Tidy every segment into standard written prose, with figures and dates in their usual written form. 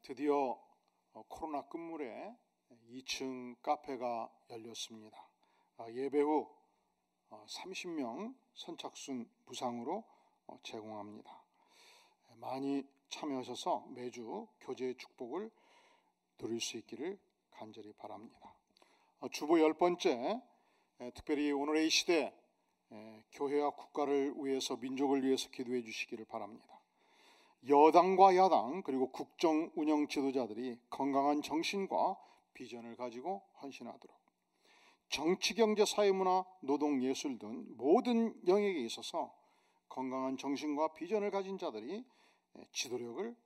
드디어 코로나 끝물에 2층 카페가 열렸습니다. 예배 후 30명 선착순 무상으로 제공합니다. 많이 참여하셔서 매주 교제의 축복을 누릴 수 있기를 간절히 바랍니다. 주보 10번째, 특별히 오늘의 이 시대 교회와 국가를 위해서, 민족을 위해서 기도해 주시기를 바랍니다. 여당과 야당 그리고 국정 운영 지도자들이 건강한 정신과 비전을 가지고 헌신하도록, 정치, 경제, 사회문화, 노동, 예술 등 모든 영역에 있어서 건강한 정신과 비전을 가진 자들이 지도력을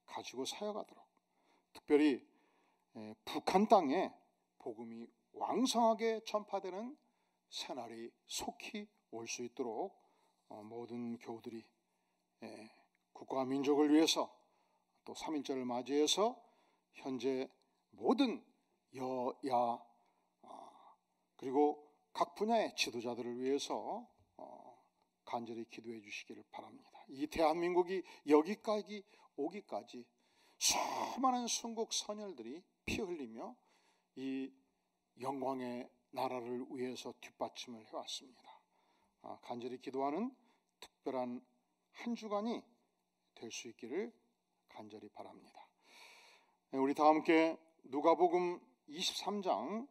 가지고 사역하도록, 특별히 북한 땅에 복음이 왕성하게 전파되는 새날이 속히 올 수 있도록 모든 교우들이 국가와 민족을 위해서, 또 3.1절을 맞이해서 현재 모든 여야 그리고 각 분야의 지도자들을 위해서 간절히 기도해 주시기를 바랍니다. 이 대한민국이 여기까지 오기까지 수많은 순국 선열들이 피 흘리며 이 영광의 나라를 위해서 뒷받침을 해왔습니다. 간절히 기도하는 특별한 한 주간이 될 수 있기를 간절히 바랍니다. 우리 다 함께 누가복음 23장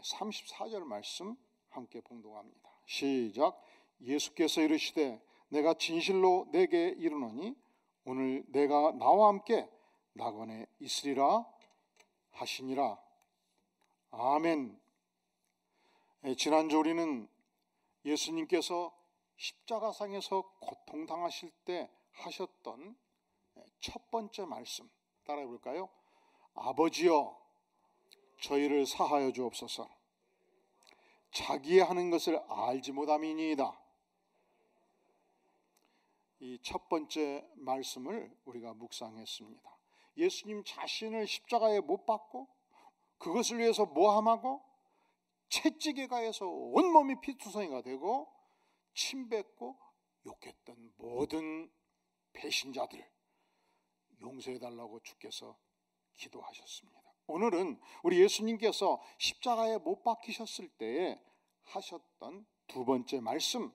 34절 말씀 함께 봉독합니다. 시작. 예수께서 이르시되 내가 진실로 내게 이르노니 오늘 내가 나와 함께 낙원에 있으리라 하시니라. 아멘. 지난주 우리는 예수님께서 십자가상에서 고통당하실 때 하셨던 첫 번째 말씀 따라해 볼까요? 아버지여 저희를 사하여 주옵소서. 자기의 하는 것을 알지 못함이니이다. 이 첫 번째 말씀을 우리가 묵상했습니다. 예수님 자신을 십자가에 못 박고 그것을 위해서 모함하고 채찍에 가해서 온몸이 피투성이가 되고 침뱉고 욕했던 모든 배신자들 용서해달라고 주께서 기도하셨습니다. 오늘은 우리 예수님께서 십자가에 못 박히셨을 때에 하셨던 두 번째 말씀,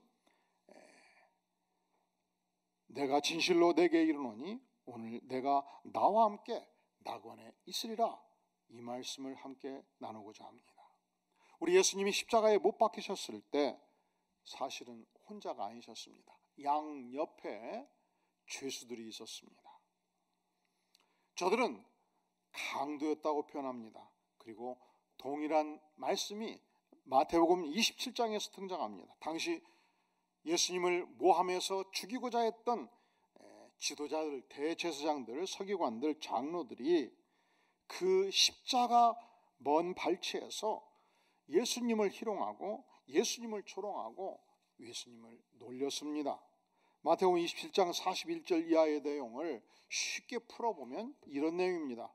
내가 진실로 내게 이르노니 오늘 내가 나와 함께 낙원에 있으리라, 이 말씀을 함께 나누고자 합니다. 우리 예수님이 십자가에 못 박히셨을 때 사실은 혼자가 아니셨습니다. 양옆에 죄수들이 있었습니다. 저들은 강도였다고 표현합니다. 그리고 동일한 말씀이 마태복음 27장에서 등장합니다. 당시 예수님을 모함해서 죽이고자 했던 지도자들, 대제사장들, 서기관들, 장로들이 그 십자가 먼 발치에서 예수님을 희롱하고 예수님을 조롱하고 예수님을 놀렸습니다. 마태복음 27장 41절 이하의 내용을 쉽게 풀어보면 이런 내용입니다.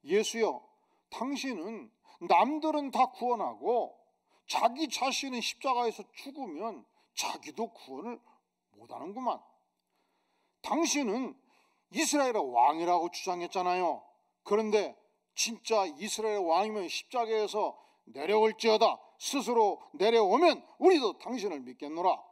예수여, 당신은 남들은 다 구원하고 자기 자신은 십자가에서 죽으면 자기도 구원을 못하는구만. 당신은 이스라엘의 왕이라고 주장했잖아요. 그런데 진짜 이스라엘의 왕이면 십자가에서 내려올지어다 스스로 내려오면 우리도 당신을 믿겠노라.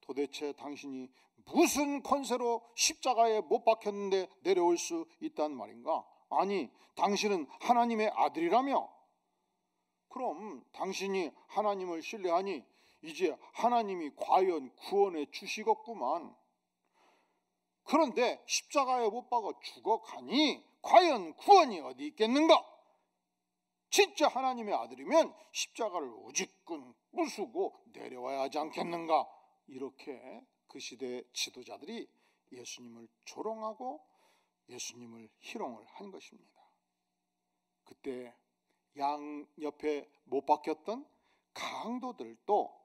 도대체 당신이 무슨 권세로 십자가에 못 박혔는데 내려올 수 있단 말인가? 아니, 당신은 하나님의 아들이라며? 그럼 당신이 하나님을 신뢰하니 이제 하나님이 과연 구원해 주시겠구만. 그런데 십자가에 못 박아 죽어가니 과연 구원이 어디 있겠는가? 진짜 하나님의 아들이면 십자가를 우직근 부수고 내려와야 하지 않겠는가? 이렇게 그 시대 지도자들이 예수님을 조롱하고 예수님을 희롱을 한 것입니다. 그때 양옆에 못 박혔던 강도들도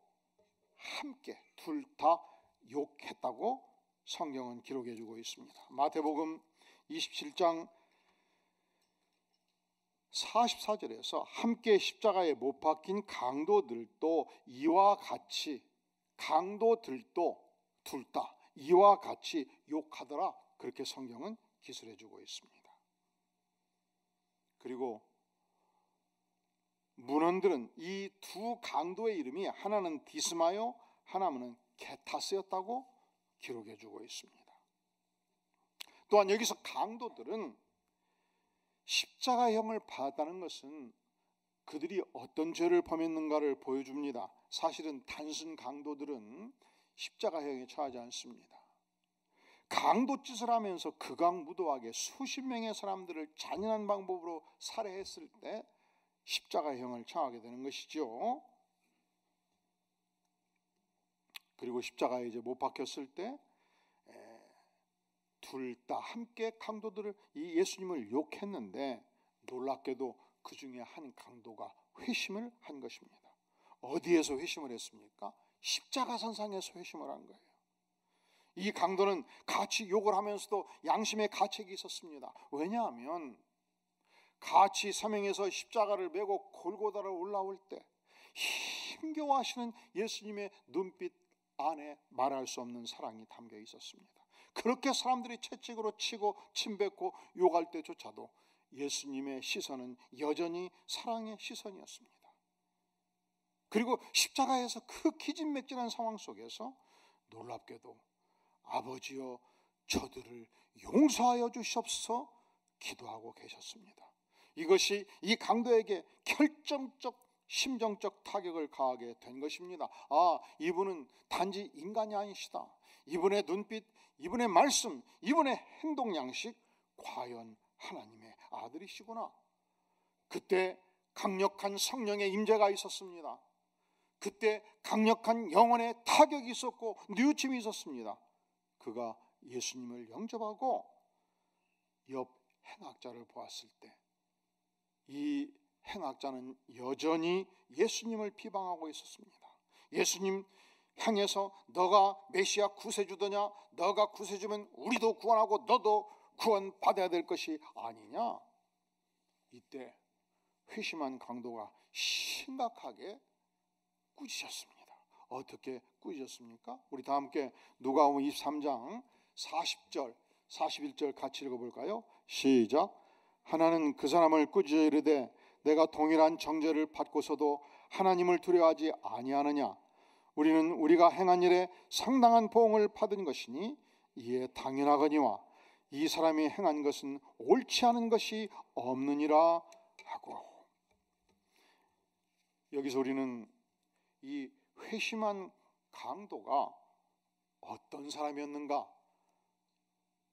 함께 둘 다 욕했다고 성경은 기록해 주고 있습니다. 마태복음 27장 44절에서 함께 십자가에 못 박힌 강도들도 이와 같이, 강도들도 둘 다 이와 같이 욕하더라, 그렇게 성경은 기술해주고 있습니다. 그리고 문헌들은 이 두 강도의 이름이 하나는 디스마요, 하나는 게타스였다고 기록해주고 있습니다. 또한 여기서 강도들은 십자가형을 받았다는 것은 그들이 어떤 죄를 범했는가를 보여줍니다. 사실은 단순 강도들은 십자가형에 처하지 않습니다. 강도짓을 하면서 극악무도하게 수십 명의 사람들을 잔인한 방법으로 살해했을 때 십자가형을 처하게 되는 것이죠. 그리고 십자가에 이제 못 박혔을 때 둘 다 함께 강도들을 이 예수님을 욕했는데 놀랍게도 그 중에 한 강도가 회심을 한 것입니다. 어디에서 회심을 했습니까? 십자가선상에서 회심을 한 거예요. 이 강도는 같이 욕을 하면서도 양심의 가책이 있었습니다. 왜냐하면 같이 사명해서 십자가를 메고 골고다를 올라올 때 힘겨워하시는 예수님의 눈빛 안에 말할 수 없는 사랑이 담겨 있었습니다. 그렇게 사람들이 채찍으로 치고 침뱉고 욕할 때조차도 예수님의 시선은 여전히 사랑의 시선이었습니다. 그리고 십자가에서 그 기진맥진한 상황 속에서 놀랍게도 아버지여 저들을 용서하여 주시옵소서 기도하고 계셨습니다. 이것이 이 강도에게 결정적 심정적 타격을 가하게 된 것입니다. 이분은 단지 인간이 아니시다. 이분의 눈빛, 이분의 말씀, 이분의 행동 양식 과연 하나님의 아들이시구나. 그때 강력한 성령의 임재가 있었습니다. 그때 강력한 영혼의 타격이 있었고 뉘우침이 있었습니다. 그가 예수님을 영접하고 옆 행악자를 보았을 때 이 행악자는 여전히 예수님을 비방하고 있었습니다. 예수님 향해서 너가 메시아 구세주더냐? 너가 구세주면 우리도 구원하고 너도 구원받아야 될 것이 아니냐? 이때 회심한 강도가 심각하게 꾸짖었습니다. 어떻게 꾸짖었습니까? 우리 다 함께 누가복음 23장 40절 41절 같이 읽어볼까요? 시작. 하나는 그 사람을 꾸짖어 이르되 내가 동일한 정죄를 받고서도 하나님을 두려워하지 아니하느냐? 우리는 우리가 행한 일에 상당한 보응을 받은 것이니 이에 당연하거니와 이 사람이 행한 것은 옳지 않은 것이 없느니라 하고, 여기서 우리는 이 회심한 강도가 어떤 사람이었는가,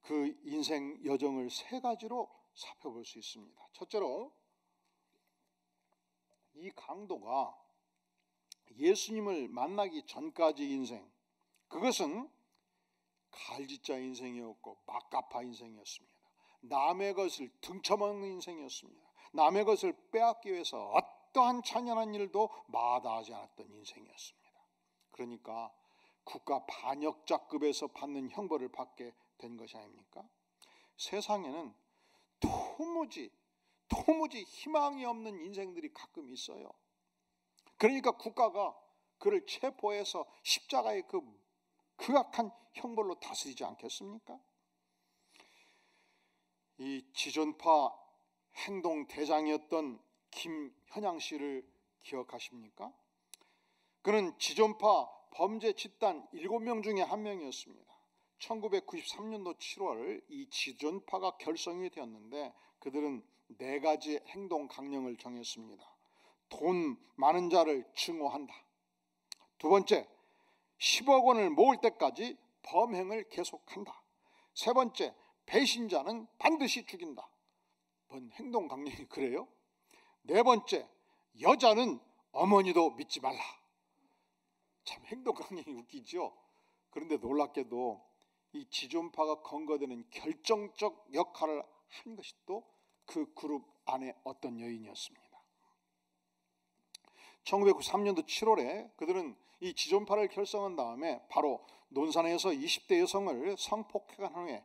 그 인생 여정을 세 가지로 살펴볼 수 있습니다. 첫째로 이 강도가 예수님을 만나기 전까지 인생, 그것은 갈지자 인생이었고 막가파 인생이었습니다. 남의 것을 등쳐먹는 인생이었습니다. 남의 것을 빼앗기 위해서 어떠한 잔인한 일도 마다하지 않았던 인생이었습니다. 그러니까 국가 반역자급에서 받는 형벌을 받게 된 것이 아닙니까? 세상에는 도무지 희망이 없는 인생들이 가끔 있어요. 그러니까 국가가 그를 체포해서 십자가의 그 극악한 형벌로 다스리지 않겠습니까? 이 지존파 행동 대장이었던 김현양 씨를 기억하십니까? 그는 지존파 범죄 집단 7명 중에 한 명이었습니다. 1993년도 7월 이 지존파가 결성이 되었는데 그들은 4가지 행동 강령을 정했습니다. 돈 많은 자를 증오한다. 두 번째, 10억 원을 모을 때까지 범행을 계속한다. 세 번째, 배신자는 반드시 죽인다. 뭔 행동 강령이 그래요? 네 번째, 여자는 어머니도 믿지 말라. 참 행동 강령이 웃기죠. 그런데 놀랍게도 이 지존파가 건거되는 결정적 역할을 한 것이 또 그 그룹 안에 어떤 여인이었습니다. 1993년도 7월에 그들은 이 지존파를 결성한 다음에 바로 논산에서 20대 여성을 성폭행한 후에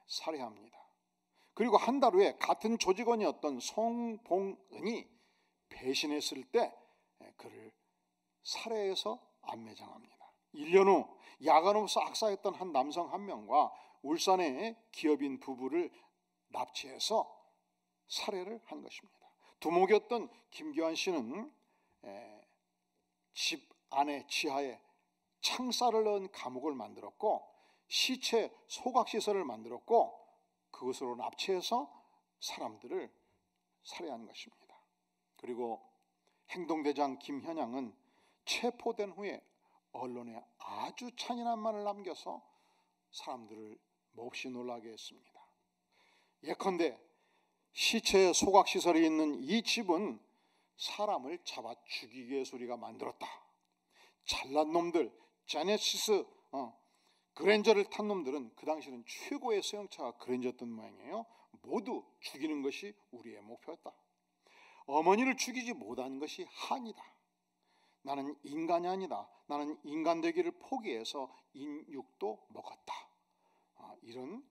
살해합니다. 그리고 한 달 후에 같은 조직원이었던 송봉은이 배신했을 때 그를 살해해서 안매장합니다. 1년 후 야간호에서 악사했던 한 남성 한 명과 울산의 기업인 부부를 납치해서 살해를 한 것입니다. 두목이었던 김교환 씨는 집 안에 지하에 창살을 넣은 감옥을 만들었고 시체 소각시설을 만들었고 그것으로 납치해서 사람들을 살해한 것입니다. 그리고 행동대장 김현양은 체포된 후에 언론에 아주 잔인한 말을 남겨서 사람들을 몹시 놀라게 했습니다. 예컨대 시체 소각시설이 있는 이 집은 사람을 잡아 죽이기 위해서 우리가 만들었다. 잘난 놈들, 제네시스 그랜저를 탄 놈들은 그 당시는 최고의 소형차가 그랜저였던 모양이에요. 모두 죽이는 것이 우리의 목표였다. 어머니를 죽이지 못한 것이 한이다. 나는 인간이 아니다. 나는 인간 되기를 포기해서 인육도 먹었다. 이런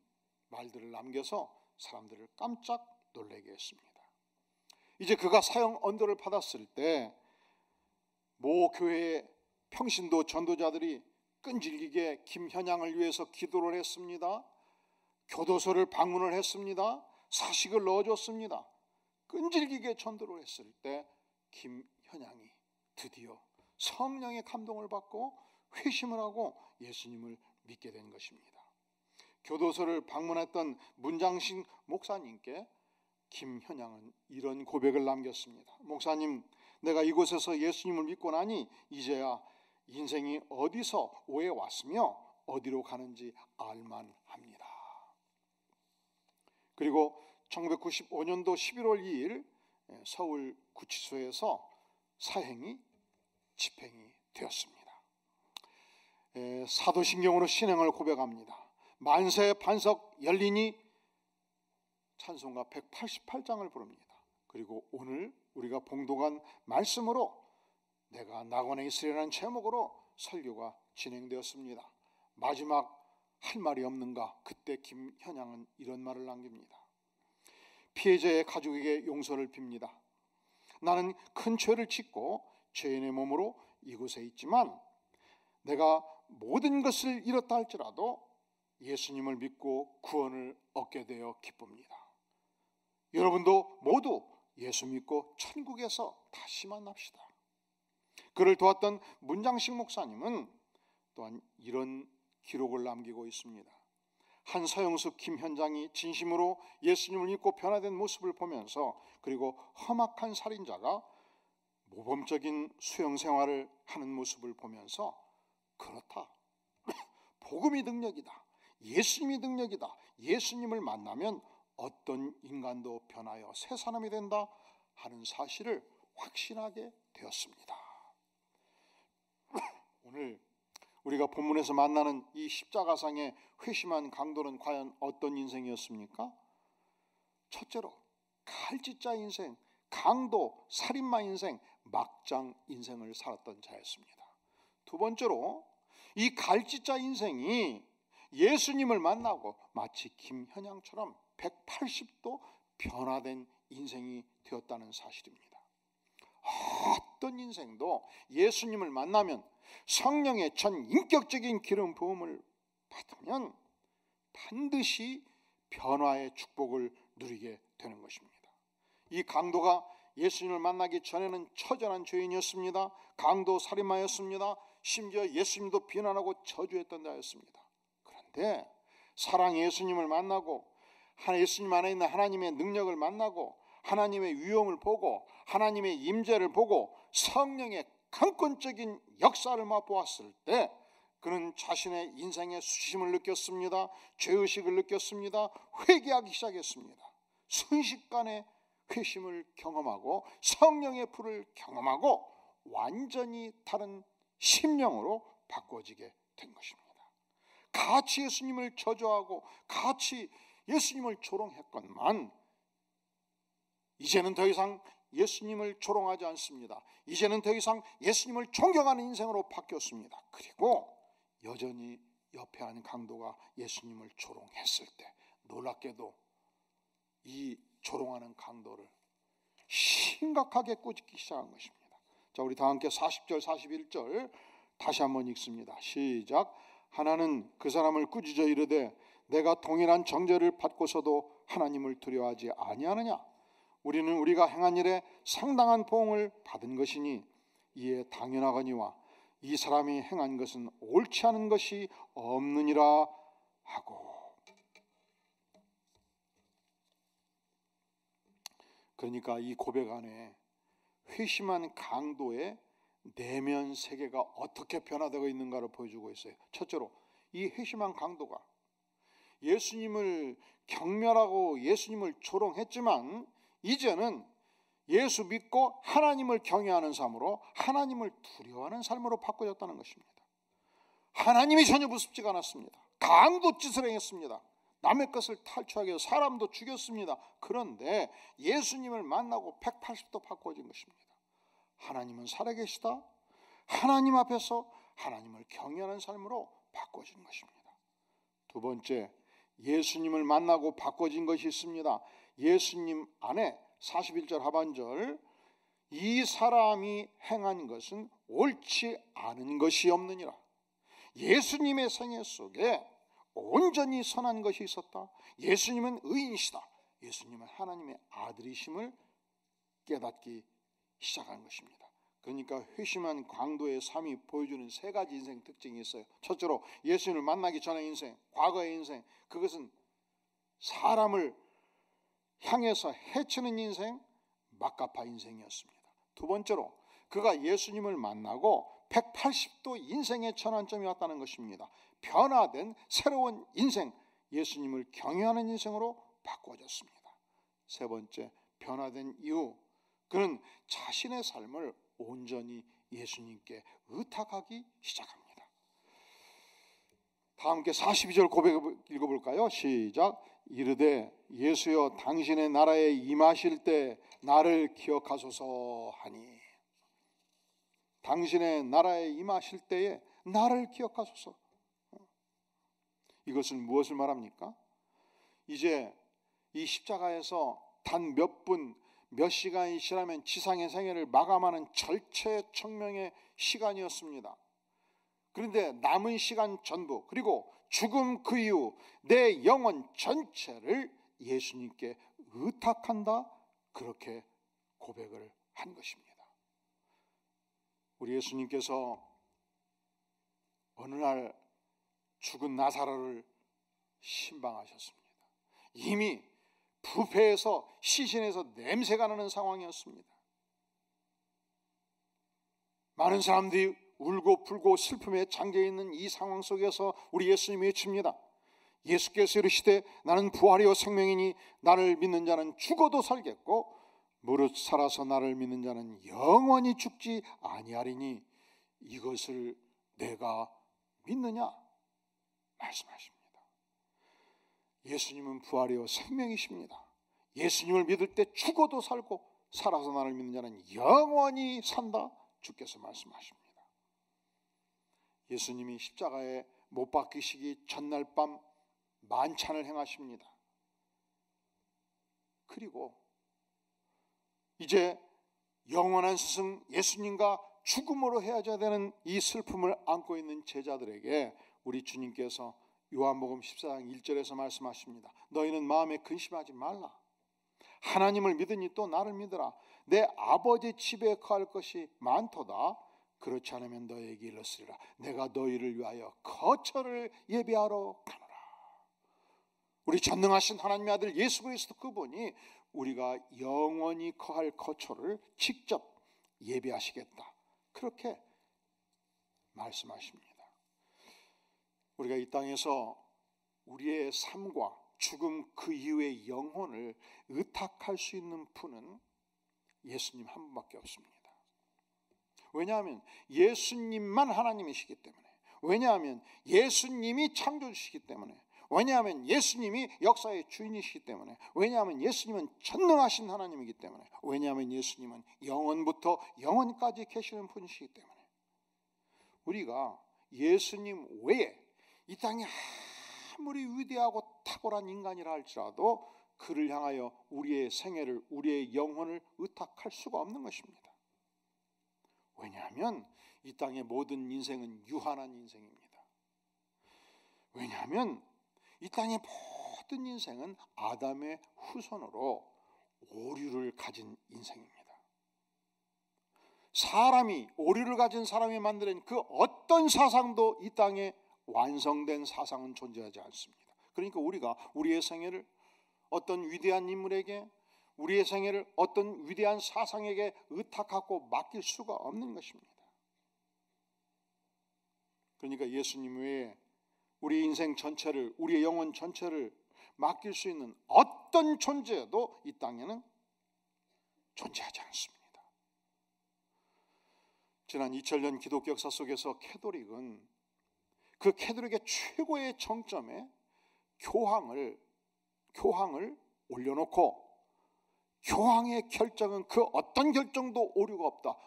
말들을 남겨서 사람들을 깜짝 놀라게 했습니다. 이제 그가 사형 언도를 받았을 때 모 교회의 평신도 전도자들이 끈질기게 김현양을 위해서 기도를 했습니다. 교도소를 방문을 했습니다. 사식을 넣어줬습니다. 끈질기게 전도를 했을 때 김현양이 드디어 성령의 감동을 받고 회심을 하고 예수님을 믿게 된 것입니다. 교도소를 방문했던 문장식 목사님께 김현양은 이런 고백을 남겼습니다. 목사님, 내가 이곳에서 예수님을 믿고 나니 이제야 인생이 어디서 왜 왔으며 어디로 가는지 알만합니다. 그리고 1995년도 11월 2일 서울 구치소에서 사형이 집행이 되었습니다. 사도신경으로 신앙을 고백합니다. 만세 반석 열리니 찬송가 188장을 부릅니다. 그리고 오늘 우리가 봉독한 말씀으로 내가 낙원에 있으리라는 제목으로 설교가 진행되었습니다. 마지막 할 말이 없는가? 그때 김현양은 이런 말을 남깁니다. 피해자의 가족에게 용서를 빕니다. 나는 큰 죄를 짓고 죄인의 몸으로 이곳에 있지만 내가 모든 것을 잃었다 할지라도 예수님을 믿고 구원을 얻게 되어 기쁩니다. 여러분도 모두 예수 믿고 천국에서 다시 만납시다. 그를 도왔던 문장식 목사님은 또한 이런 기록을 남기고 있습니다. 한 서영숙 김현장이 진심으로 예수님을 믿고 변화된 모습을 보면서 그리고 험악한 살인자가 모범적인 수용 생활을 하는 모습을 보면서 그렇다. 복음이 능력이다. 예수님이 능력이다. 예수님을 만나면 어떤 인간도 변하여 새 사람이 된다 하는 사실을 확신하게 되었습니다. 오늘 우리가 본문에서 만나는 이 십자가상의 회심한 강도는 과연 어떤 인생이었습니까? 첫째로 칼짓자 인생, 강도, 살인마 인생, 막장 인생을 살았던 자였습니다. 두 번째로 이 칼짓자 인생이 예수님을 만나고 마치 김현양처럼 180도 변화된 인생이 되었다는 사실입니다. 어떤 인생도 예수님을 만나면 성령의 전인격적인 기름 부음을 받으면 반드시 변화의 축복을 누리게 되는 것입니다. 이 강도가 예수님을 만나기 전에는 처절한 죄인이었습니다. 강도 살인마였습니다. 심지어 예수님도 비난하고 저주했던 자였습니다. 그런데 사랑 예수님을 만나고 예수님 안에 있는 하나님의 능력을 만나고 하나님의 위엄을 보고 하나님의 임재를 보고 성령의 강권적인 역사를 맛보았을 때 그는 자신의 인생의 수심을 느꼈습니다. 죄의식을 느꼈습니다. 회개하기 시작했습니다. 순식간에 회심을 경험하고 성령의 불을 경험하고 완전히 다른 심령으로 바꿔지게 된 것입니다. 같이 예수님을 저주하고 같이 예수님을 조롱했건만 이제는 더 이상 예수님을 조롱하지 않습니다. 이제는 더 이상 예수님을 존경하는 인생으로 바뀌었습니다. 그리고 여전히 옆에 한 강도가 예수님을 조롱했을 때 놀랍게도 이 조롱하는 강도를 심각하게 꾸짖기 시작한 것입니다. 자, 우리 다 함께 40절 41절 다시 한번 읽습니다. 시작. 하나는 그 사람을 꾸짖어 이르되 내가 동일한 정죄를 받고서도 하나님을 두려워하지 아니하느냐? 우리는 우리가 행한 일에 상당한 보응을 받은 것이니 이에 당연하거니와 이 사람이 행한 것은 옳지 않은 것이 없느니라 하고. 그러니까 이 고백 안에 회심한 강도의 내면 세계가 어떻게 변화되고 있는가를 보여주고 있어요. 첫째로 이 회심한 강도가 예수님을 경멸하고 예수님을 조롱했지만 이제는 예수 믿고 하나님을 경외하는 삶으로, 하나님을 두려워하는 삶으로 바꿔졌다는 것입니다. 하나님이 전혀 무섭지가 않았습니다. 강도짓을 행했습니다. 남의 것을 탈취하기 위해서 사람도 죽였습니다. 그런데 예수님을 만나고 180도 바꿔진 것입니다. 하나님은 살아계시다. 하나님 앞에서 하나님을 경외하는 삶으로 바꿔진 것입니다. 두 번째, 예수님을 만나고 바꿔진 것이 있습니다. 예수님 안에 41절 하반절, 이 사람이 행한 것은 옳지 않은 것이 없느니라. 예수님의 생애 속에 온전히 선한 것이 있었다. 예수님은 의인이시다. 예수님은 하나님의 아들이심을 깨닫기 시작한 것입니다. 그러니까 회심한 강도의 삶이 보여주는 세 가지 인생 특징이 있어요. 첫째로 예수님을 만나기 전의 인생, 과거의 인생, 그것은 사람을 향해서 해치는 인생, 막가파 인생이었습니다. 두 번째로 그가 예수님을 만나고 180도 인생의 전환점이 왔다는 것입니다. 변화된 새로운 인생, 예수님을 경외하는 인생으로 바꿔졌습니다. 세 번째, 변화된 이후 그는 자신의 삶을 온전히 예수님께 의탁하기 시작합니다. 다 함께 42절 고백 읽어볼까요? 시작. 이르되 예수여 당신의 나라에 임하실 때 나를 기억하소서 하니. 당신의 나라에 임하실 때에 나를 기억하소서. 이것은 무엇을 말합니까? 이제 이 십자가에서 단 몇 분, 몇 시간이 지나면 지상의 생애를 마감하는 절체청명의 시간이었습니다. 그런데 남은 시간 전부, 그리고 죽음 그 이후 내 영혼 전체를 예수님께 의탁한다, 그렇게 고백을 한 것입니다. 우리 예수님께서 어느 날 죽은 나사로를 신방하셨습니다. 이미 부패해서 시신에서 냄새가 나는 상황이었습니다. 많은 사람들이 울고 불고 슬픔에 잠겨 있는 이 상황 속에서 우리 예수님이 외칩니다. 예수께서 이르시되 나는 부활이요 생명이니 나를 믿는 자는 죽어도 살겠고 무릇 살아서 나를 믿는 자는 영원히 죽지 아니하리니 이것을 내가 믿느냐 말씀하십니다. 예수님은 부활이요 생명이십니다. 예수님을 믿을 때 죽어도 살고 살아서 나를 믿는 자는 영원히 산다, 주께서 말씀하십니다. 예수님이 십자가에 못 박히시기 전날 밤 만찬을 행하십니다. 그리고 이제 영원한 스승 예수님과 죽음으로 헤어져야 되는 이 슬픔을 안고 있는 제자들에게 우리 주님께서 요한복음 14장 1절에서 말씀하십니다. 너희는 마음에 근심하지 말라. 하나님을 믿으니 또 나를 믿으라. 내 아버지 집에 거할 것이 많도다. 그렇지 않으면 너희에게 이르시리라. 내가 너희를 위하여 거처를 예비하러 가노라. 우리 전능하신 하나님의 아들 예수 그리스도 그분이 우리가 영원히 거할 거처를 직접 예비하시겠다, 그렇게 말씀하십니다. 우리가 이 땅에서 우리의 삶과 죽음 그 이후의 영혼을 의탁할 수 있는 분은 예수님 한 분밖에 없습니다. 왜냐하면 예수님만 하나님이시기 때문에, 왜냐하면 예수님이 창조주시기 때문에, 왜냐하면 예수님이 역사의 주인이시기 때문에, 왜냐하면 예수님은 전능하신 하나님이기 때문에, 왜냐하면 예수님은 영원부터 영원까지 계시는 분이시기 때문에 우리가 예수님 외에 이 땅에 아무리 위대하고 탁월한 인간이라 할지라도 그를 향하여 우리의 생애를, 우리의 영혼을 의탁할 수가 없는 것입니다. 왜냐하면 이 땅의 모든 인생은 유한한 인생입니다. 왜냐하면 이 땅의 모든 인생은 아담의 후손으로 오류를 가진 인생입니다. 사람이, 오류를 가진 사람이 만드는 그 어떤 사상도 이 땅에 완성된 사상은 존재하지 않습니다. 그러니까 우리가 우리의 생애를 어떤 위대한 인물에게, 우리의 생애를 어떤 위대한 사상에게 의탁하고 맡길 수가 없는 것입니다. 그러니까 예수님 외에 우리 인생 전체를, 우리의 영혼 전체를 맡길 수 있는 어떤 존재도 이 땅에는 존재하지 않습니다. 지난 2000년 기독교 역사 속에서 캐톨릭은 그 캐톨릭의 최고의 정점에 교황을 올려놓고, 교황의 결정은 그 어떤 결정도 오류가 없다,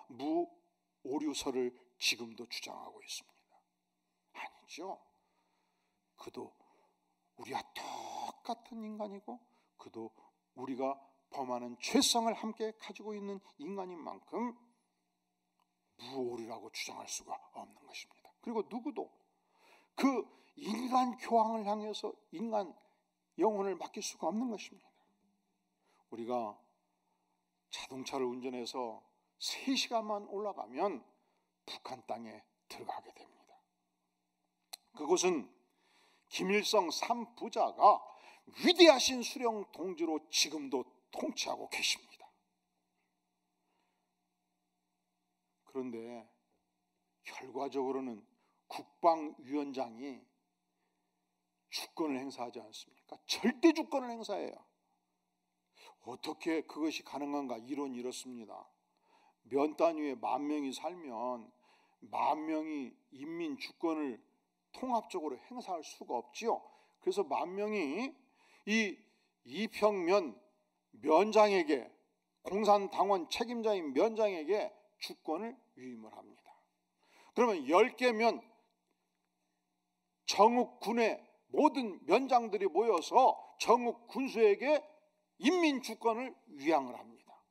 무오류설을 지금도 주장하고 있습니다. 아니죠. 그도 우리와 똑같은 인간이고, 그도 우리가 범하는 죄성을 함께 가지고 있는 인간인 만큼 무오류라고 주장할 수가 없는 것입니다. 그리고 누구도 그 인간 교황을 향해서 인간 영혼을 맡길 수가 없는 것입니다. 우리가 자동차를 운전해서 3시간만 올라가면 북한 땅에 들어가게 됩니다. 그곳은 김일성 3부자가 위대하신 수령 동지로 지금도 통치하고 계십니다. 그런데 결과적으로는 국방위원장이 주권을 행사하지 않습니까? 절대 주권을 행사해요. 어떻게 그것이 가능한가? 이론이 이렇습니다. 면 단위에 10,000명이 살면 10,000명이 인민 주권을 통합적으로 행사할 수가 없지요. 그래서 10,000명이 이 이평면 면장에게, 공산당원 책임자인 면장에게 주권을 위임을 합니다. 그러면 10개면 정욱 군의 모든 면장들이 모여서 정욱 군수에게 인민 주권을 위양을 합니다.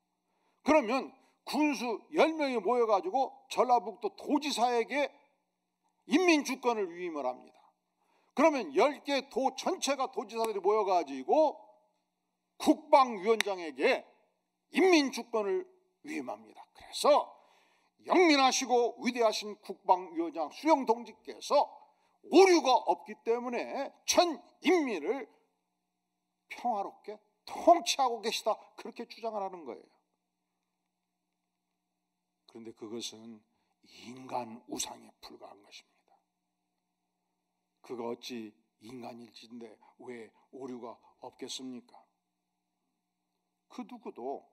그러면 군수 10명이 모여가지고 전라북도 도지사에게 인민 주권을 위임을 합니다. 그러면 10개 도 전체가 도지사들이 모여가지고 국방위원장에게 인민 주권을 위임합니다. 그래서 영민하시고 위대하신 국방위원장 수령 동지께서 오류가 없기 때문에 전 인민을 평화롭게 통치하고 계시다, 그렇게 주장을 하는 거예요. 그런데 그것은 인간 우상에 불과한 것입니다. 그가 어찌 인간일진데 왜 오류가 없겠습니까? 그 누구도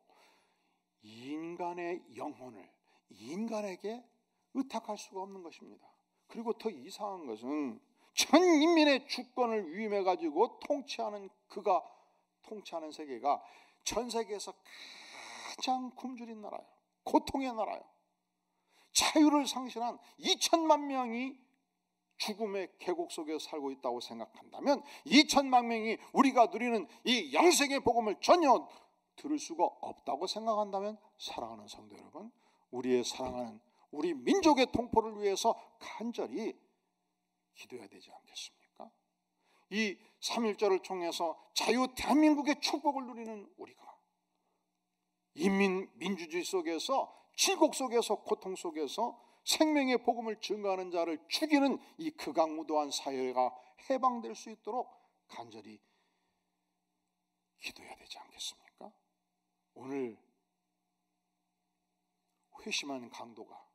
인간의 영혼을 인간에게 의탁할 수가 없는 것입니다. 그리고 더 이상한 것은 전 인민의 주권을 위임해 가지고 통치하는, 그가 통치하는 세계가 전 세계에서 가장 굶주린 나라예요. 고통의 나라예요. 자유를 상실한 2천만 명이 죽음의 계곡 속에서 살고 있다고 생각한다면 2천만 명이 우리가 누리는 이 영생의 복음을 전혀 들을 수가 없다고 생각한다면, 사랑하는 성도 여러분, 우리의 사랑하는 우리 민족의 통포를 위해서 간절히 기도해야 되지 않겠습니까? 이 3.1절을 통해서 자유 대한민국의 축복을 누리는 우리가 민주주의 속에서, 질곡 속에서, 고통 속에서 생명의 복음을 증거하는 자를 죽이는 이 극악무도한 사회가 해방될 수 있도록 간절히 기도해야 되지 않겠습니까? 오늘 회심한 강도가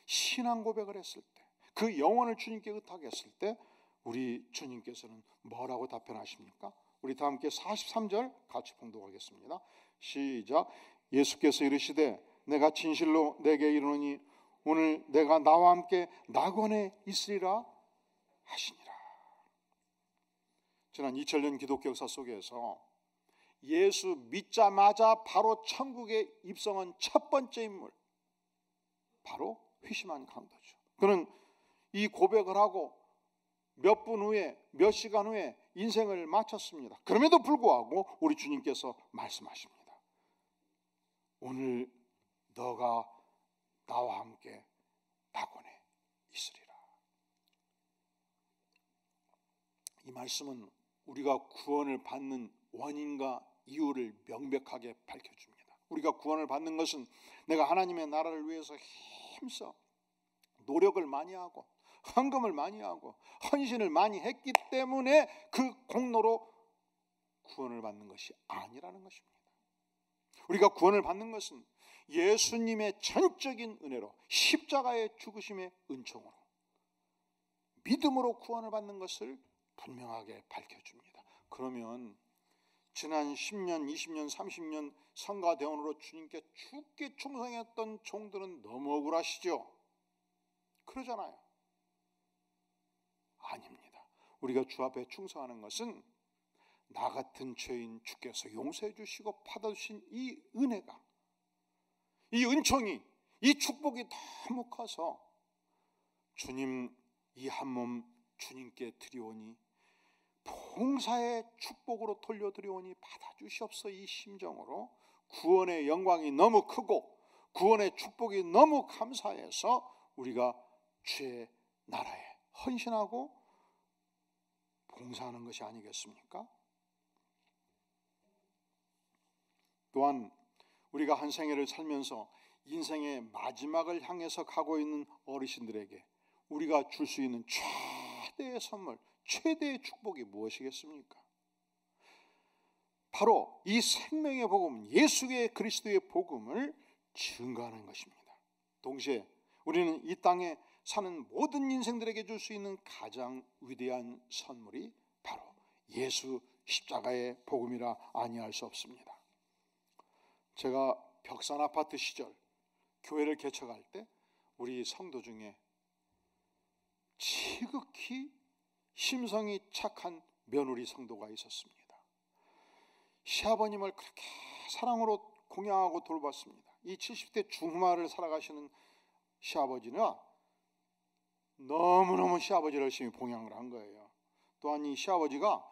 신앙 고백을 했을 때, 그 영혼을 주님께 의탁했을 때 우리 주님께서는 뭐라고 답변하십니까? 우리 다 함께 43절 같이 봉독하겠습니다. 시작. 예수께서 이르시되 내가 진실로 내게 이르노니 오늘 내가 나와 함께 낙원에 있으리라 하시니라. 지난 2000년 기독교 역사 속에서 예수 믿자마자 바로 천국에 입성한 첫 번째 인물, 바로 회심한 강도죠. 그는 이 고백을 하고 몇 분 후에, 몇 시간 후에 인생을 마쳤습니다. 그럼에도 불구하고 우리 주님께서 말씀하십니다. 오늘 너가 나와 함께 낙원에 있으리라. 이 말씀은 우리가 구원을 받는 원인과 이유를 명백하게 밝혀줍니다. 우리가 구원을 받는 것은 내가 하나님의 나라를 위해서 힘써 노력을 많이 하고 헌금을 많이 하고 헌신을 많이 했기 때문에 그 공로로 구원을 받는 것이 아니라는 것입니다. 우리가 구원을 받는 것은 예수님의 전적인 은혜로 십자가의 죽으심의 은총으로 믿음으로 구원을 받는 것을 분명하게 밝혀줍니다. 그러면 지난 10년, 20년, 30년 성가대원으로 주님께 죽게 충성했던 종들은 너무 억울하시죠? 그러잖아요. 아닙니다. 우리가 주 앞에 충성하는 것은 나 같은 죄인 주께서 용서해 주시고 받아주신 이 은혜가, 이 은총이, 이 축복이 너무 커서 주님 이 한 몸 주님께 드리오니 봉사의 축복으로 돌려드리오니 받아주시옵소. 이 심정으로 구원의 영광이 너무 크고 구원의 축복이 너무 감사해서 우리가 주의 나라에 헌신하고 봉사하는 것이 아니겠습니까? 또한 우리가 한 생애를 살면서 인생의 마지막을 향해서 가고 있는 어르신들에게 우리가 줄 수 있는 최대의 선물, 최대의 축복이 무엇이겠습니까? 바로 이 생명의 복음, 예수의 그리스도의 복음을 증거하는 것입니다. 동시에 우리는 이 땅에 사는 모든 인생들에게 줄 수 있는 가장 위대한 선물이 바로 예수 십자가의 복음이라 아니할 수 없습니다. 제가 벽산 아파트 시절 교회를 개척할 때 우리 성도 중에 지극히 심성이 착한 며느리 성도가 있었습니다. 시아버님을 그렇게 사랑으로 공양하고 돌봤습니다. 이 70대 중후마를 살아가시는 시아버지는 너무너무 시아버지를 열심히 봉양을 한 거예요. 또한 이 시아버지가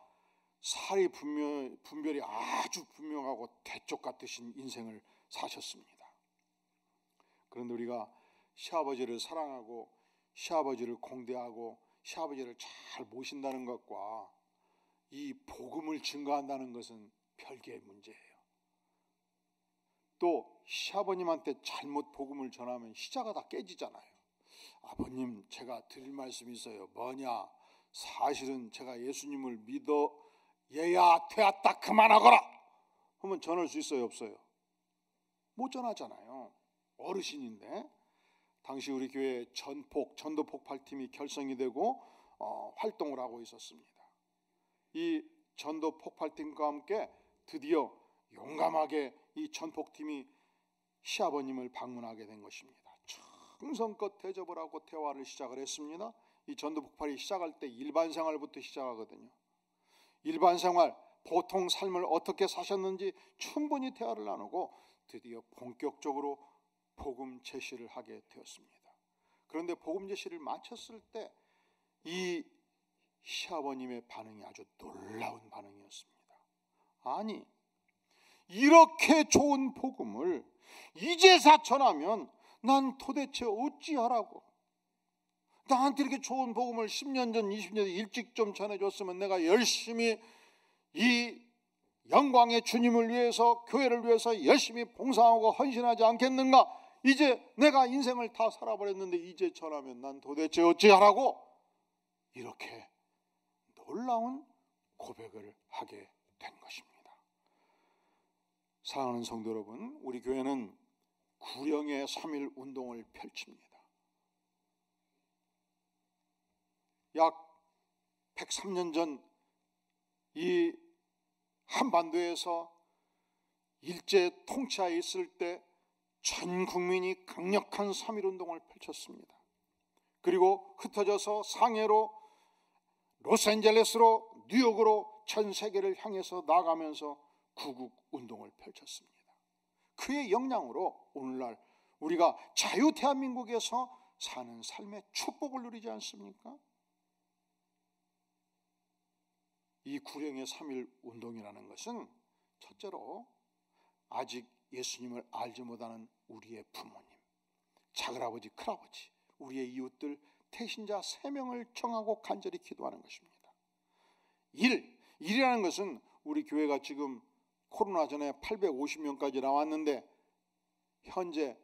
살이 분별이 아주 분명하고 대쪽 같으신 인생을 사셨습니다. 그런데 우리가 시아버지를 사랑하고 시아버지를 공대하고 시아버지를 잘 모신다는 것과 이 복음을 증거한다는 것은 별개의 문제예요. 또 시아버님한테 잘못 복음을 전하면 시자가 다 깨지잖아요. 아버님, 제가 드릴 말씀이 있어요. 뭐냐? 사실은 제가 예수님을 믿어 얘야 되었다 그만하거라 하면 전할 수 있어요, 없어요? 못 전하잖아요. 어르신인데. 당시 우리 교회 전도 폭발팀이 결성이 되고 활동을 하고 있었습니다. 이 전도 폭발팀과 함께 드디어 용감하게 이 전폭팀이 시아버님을 방문하게 된 것입니다. 정성껏 대접을 하고 대화를 시작을 했습니다. 이 전도 폭발이 시작할 때 일반 생활부터 시작하거든요. 일반 생활, 보통 삶을 어떻게 사셨는지 충분히 대화를 나누고 드디어 본격적으로 복음 제시를 하게 되었습니다. 그런데 복음 제시를 마쳤을 때 이 시아버님의 반응이 아주 놀라운 반응이었습니다. 아니, 이렇게 좋은 복음을 이제사 전하면 난 도대체 어찌하라고? 나한테 이렇게 좋은 복음을 10년 전, 20년 전 일찍 좀 전해줬으면 내가 열심히 이 영광의 주님을 위해서, 교회를 위해서 열심히 봉사하고 헌신하지 않겠는가? 이제 내가 인생을 다 살아버렸는데 이제 전하면 난 도대체 어찌하라고? 이렇게 놀라운 고백을 하게 된 것입니다. 사랑하는 성도 여러분, 우리 교회는 구령의 3.1 운동을 펼칩니다. 약 103년 전 이 한반도에서 일제 통치하에 있을 때 전 국민이 강력한 3.1 운동을 펼쳤습니다. 그리고 흩어져서 상해로, 로스앤젤레스로, 뉴욕으로 전 세계를 향해서 나가면서 구국 운동을 펼쳤습니다. 그의 영향으로 오늘날 우리가 자유 대한민국에서 사는 삶의 축복을 누리지 않습니까? 이 구령의 3.1 운동이라는 것은 첫째로 아직 예수님을 알지 못하는 우리의 부모님, 작은아버지, 큰아버지, 우리의 이웃들, 태신자 3명을 청하고 간절히 기도하는 것입니다. 1. 일이라는 것은 우리 교회가 지금 코로나 전에 850명까지 나왔는데 현재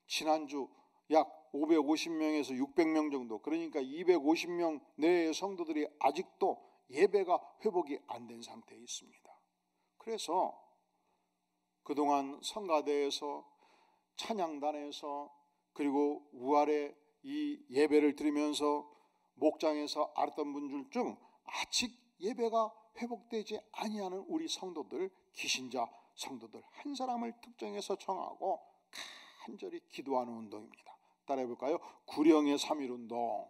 지난주 약 550명에서 600명 정도, 그러니까 250명 내외의 성도들이 아직도 예배가 회복이 안 된 상태에 있습니다. 그래서 그동안 성가대에서 찬양단에서 그리고 우아래 이 예배를 드리면서 목장에서 알았던 분들 중 아직 예배가 회복되지 아니하는 우리 성도들, 기신자 성도들 한 사람을 특정해서 정하고 간절히 기도하는 운동입니다. 따라해 볼까요? 구령의 3.1 운동.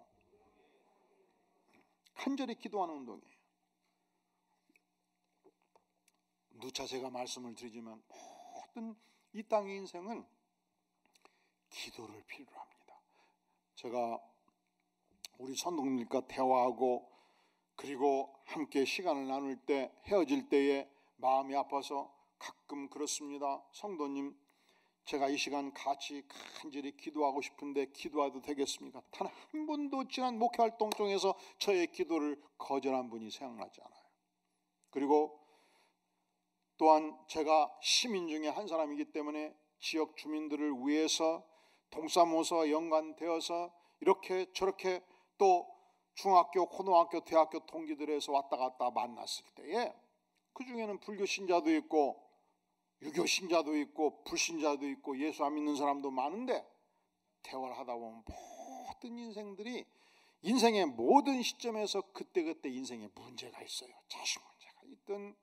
간절히 기도하는 운동이에요. 누차 제가 말씀을 드리지만 모든 이 땅의 인생은 기도를 필요로 합니다. 제가 우리 선동님과 대화하고 그리고 함께 시간을 나눌 때, 헤어질 때에 마음이 아파서 가끔 그렇습니다. 성도님, 제가 이 시간 같이 간절히 기도하고 싶은데 기도해도 되겠습니까? 단 한 번도 지난 목회활동 중에서 저의 기도를 거절한 분이 생각나지 않아요. 그리고 또한 제가 시민 중에 한 사람이기 때문에 지역 주민들을 위해서 동사무소와 연관되어서 이렇게 저렇게 또 중학교, 고등학교, 대학교 동기들에서 왔다 갔다 만났을 때에 그 중에는 불교 신자도 있고 유교 신자도 있고 불신자도 있고 예수 안 믿는 사람도 많은데 대화를 하다 보면 모든 인생들이 인생의 모든 시점에서 그때그때 인생에 문제가 있어요. 자식 문제가 있든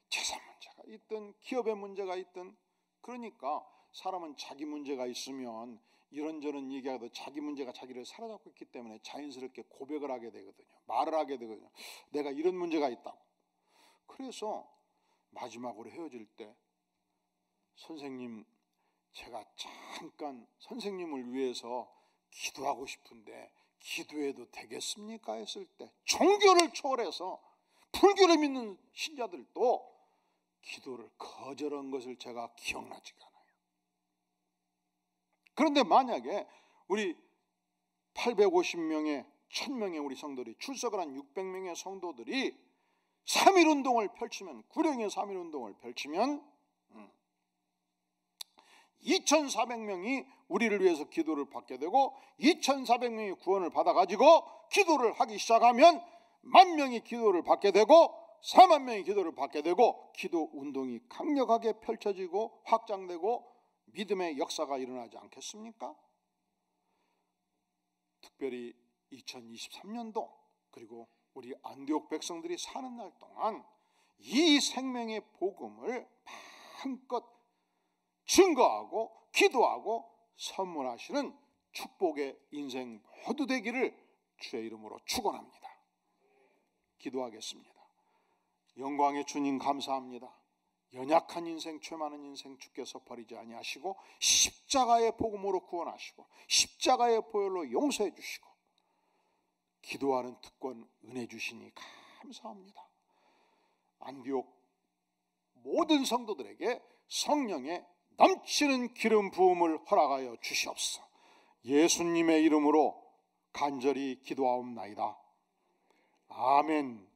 재산 문제가 있든 기업의 문제가 있든. 그러니까 사람은 자기 문제가 있으면 이런저런 얘기하도 자기 문제가 자기를 사로잡고 있기 때문에 자연스럽게 고백을 하게 되거든요. 말을 하게 되거든요. 내가 이런 문제가 있다고. 그래서 마지막으로 헤어질 때 선생님, 제가 잠깐 선생님을 위해서 기도하고 싶은데 기도해도 되겠습니까? 했을 때 종교를 초월해서 불교를 믿는 신자들도 기도를 거절한 것을 제가 기억나지가 않아요. 그런데 만약에 우리 850명의 1000명의 우리 성도들이 출석을 한 600명의 성도들이 3.1 운동을 펼치면, 구령의 3.1 운동을 펼치면 2400명이 우리를 위해서 기도를 받게 되고 2400명이 구원을 받아가지고 기도를 하기 시작하면 10,000명이 기도를 받게 되고 40,000명이 기도를 받게 되고 기도 운동이 강력하게 펼쳐지고 확장되고 믿음의 역사가 일어나지 않겠습니까? 특별히 2023년도 그리고 우리 안디옥 백성들이 사는 날 동안 이 생명의 복음을 마음껏 증거하고 기도하고 선물하시는 축복의 인생 모두 되기를 주의 이름으로 축원합니다. 기도하겠습니다. 영광의 주님, 감사합니다. 연약한 인생, 죄 많은 인생 주께서 버리지 아니하시고 십자가의 복음으로 구원하시고 십자가의 보혈로 용서해 주시고 기도하는 특권 은혜 주시니 감사합니다. 안디옥 모든 성도들에게 성령의 넘치는 기름 부음을 허락하여 주시옵소서. 예수님의 이름으로 간절히 기도하옵나이다. 아멘.